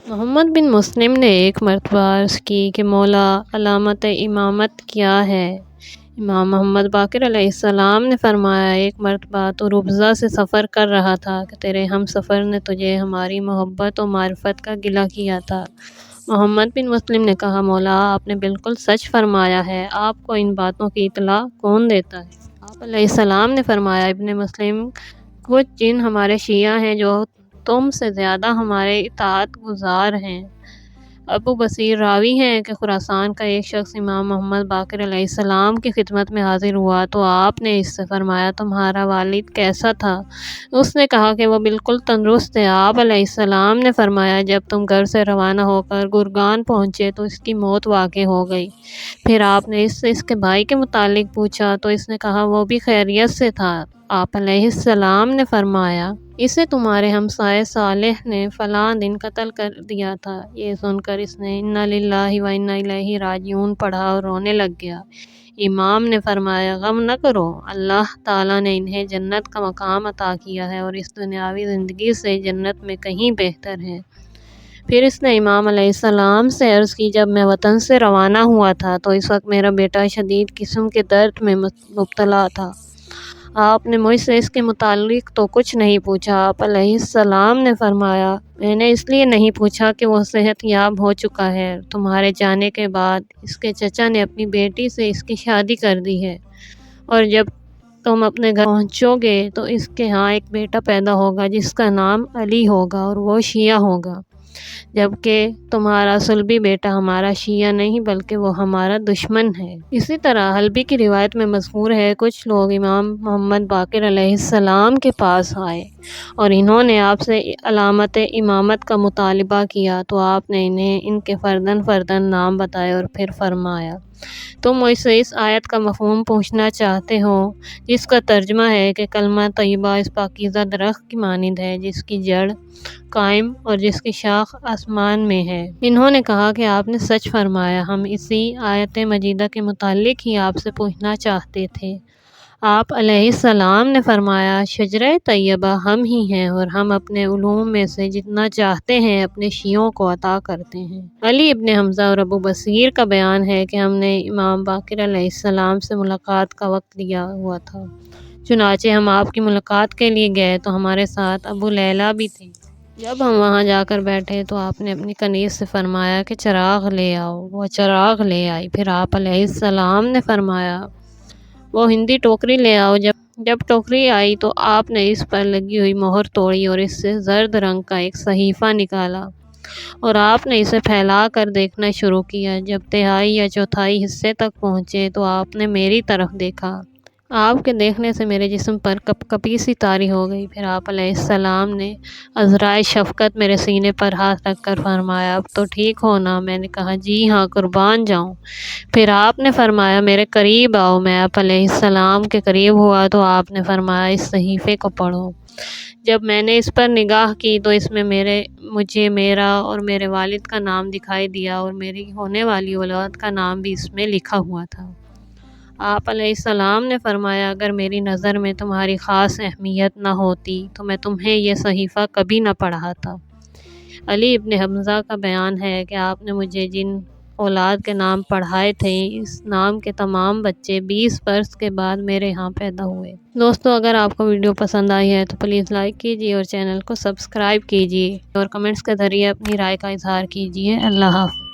محمد بن مسلم نے ایک مرتبہ عرض کی کہ مولا علامت امامت کیا ہے؟ امام محمد باقر علیہ السلام نے فرمایا، ایک مرتبہ تو ربضہ سے سفر کر رہا تھا کہ تیرے ہم سفر نے تجھے ہماری محبت و معرفت کا گلہ کیا تھا۔ محمد بن مسلم نے کہا، مولا آپ نے بالکل سچ فرمایا ہے، آپ کو ان باتوں کی اطلاع کون دیتا ہے؟ آپ علیہ السلام نے فرمایا، ابن مسلم، کچھ جن ہمارے شیعہ ہیں جو تم سے زیادہ ہمارے اطاعت گزار ہیں۔ ابو بصیر راوی ہیں کہ خراسان کا ایک شخص امام محمد باقر علیہ السلام کی خدمت میں حاضر ہوا تو آپ نے اس سے فرمایا، تمہارا والد کیسا تھا؟ اس نے کہا کہ وہ بالکل تندرست ہے۔ آپ علیہ السلام نے فرمایا، جب تم گھر سے روانہ ہو کر گرگان پہنچے تو اس کی موت واقع ہو گئی۔ پھر آپ نے اس سے اس کے بھائی کے متعلق پوچھا تو اس نے کہا وہ بھی خیریت سے تھا۔ آپ علیہ السلام نے فرمایا، اسے تمہارے ہمسائے صالح نے فلاں دن قتل کر دیا تھا۔ یہ سن کر اس نے انا للہ و انا الیہ راجعون پڑھا اور رونے لگ گیا۔ امام نے فرمایا، غم نہ کرو، اللہ تعالیٰ نے انہیں جنت کا مقام عطا کیا ہے اور اس دنیاوی زندگی سے جنت میں کہیں بہتر ہے۔ پھر اس نے امام علیہ السلام سے عرض کی، جب میں وطن سے روانہ ہوا تھا تو اس وقت میرا بیٹا شدید قسم کے درد میں مبتلا تھا۔ آپ نے مجھ سے اس کے متعلق تو کچھ نہیں پوچھا۔ آپ علیہ السلام نے فرمایا، میں نے اس لیے نہیں پوچھا کہ وہ صحت یاب ہو چکا ہے۔ تمہارے جانے کے بعد اس کے چچا نے اپنی بیٹی سے اس کی شادی کر دی ہے، اور جب تم اپنے گھر پہنچو گے تو اس کے ہاں ایک بیٹا پیدا ہوگا جس کا نام علی ہوگا اور وہ شیعہ ہوگا، جبکہ تمہارا صلبی بیٹا ہمارا شیعہ نہیں بلکہ وہ ہمارا دشمن ہے۔ اسی طرح حلبی کی روایت میں مذکور ہے، کچھ لوگ امام محمد باقر علیہ السلام کے پاس آئے اور انہوں نے آپ سے علامت امامت کا مطالبہ کیا تو آپ نے انہیں ان کے فرداً فرداً نام بتائے اور پھر فرمایا، تم مجھ سے اس آیت کا مفہوم پوچھنا چاہتے ہو جس کا ترجمہ ہے کہ کلمہ طیبہ اس پاکیزہ درخت کی مانند ہے جس کی جڑ قائم اور جس کی شاخ آسمان میں ہے۔ انہوں نے کہا کہ آپ نے سچ فرمایا، ہم اسی آیت مجیدہ کے متعلق ہی آپ سے پوچھنا چاہتے تھے۔ آپ علیہ السلام نے فرمایا، شجرہ طیبہ ہم ہی ہیں اور ہم اپنے علوم میں سے جتنا چاہتے ہیں اپنے شیعوں کو عطا کرتے ہیں۔ علی ابن حمزہ اور ابو بصیر کا بیان ہے کہ ہم نے امام باقر علیہ السلام سے ملاقات کا وقت لیا ہوا تھا، چنانچہ ہم آپ کی ملاقات کے لیے گئے تو ہمارے ساتھ ابو لیلہ بھی تھے۔ جب ہم وہاں جا کر بیٹھے تو آپ نے اپنی کنیز سے فرمایا کہ چراغ لے آؤ۔ وہ چراغ لے آئی۔ پھر آپ علیہ السلام نے فرمایا، وہ ہندی ٹوکری لے آؤ۔ جب ٹوکری آئی تو آپ نے اس پر لگی ہوئی مہر توڑی اور اس سے زرد رنگ کا ایک صحیفہ نکالا اور آپ نے اسے پھیلا کر دیکھنا شروع کیا۔ جب تہائی یا چوتھائی حصے تک پہنچے تو آپ نے میری طرف دیکھا۔ آپ کے دیکھنے سے میرے جسم پر کپ کپی سی طاری ہو گئی۔ پھر آپ علیہ السلام نے عذرائے شفقت میرے سینے پر ہاتھ رکھ کر فرمایا، اب تو ٹھیک ہو نا؟ میں نے کہا، جی ہاں، قربان جاؤں۔ پھر آپ نے فرمایا، میرے قریب آؤ۔ میں آپ علیہ السلام کے قریب ہوا تو آپ نے فرمایا، اس صحیفے کو پڑھو۔ جب میں نے اس پر نگاہ کی تو اس میں مجھے میرا اور میرے والد کا نام دکھائی دیا اور میری ہونے والی اولاد کا نام بھی اس میں لکھا ہوا تھا۔ آپ علیہ السلام نے فرمایا، اگر میری نظر میں تمہاری خاص اہمیت نہ ہوتی تو میں تمہیں یہ صحیفہ کبھی نہ پڑھاتا۔ علی ابن حمزہ کا بیان ہے کہ آپ نے مجھے جن اولاد کے نام پڑھائے تھے، اس نام کے تمام بچے 20 برس کے بعد میرے ہاں پیدا ہوئے۔ دوستو، اگر آپ کو ویڈیو پسند آئی ہے تو پلیز لائک کیجیے اور چینل کو سبسکرائب کیجیے اور کمنٹس کے ذریعے اپنی رائے کا اظہار کیجیے۔ اللہ حافظ۔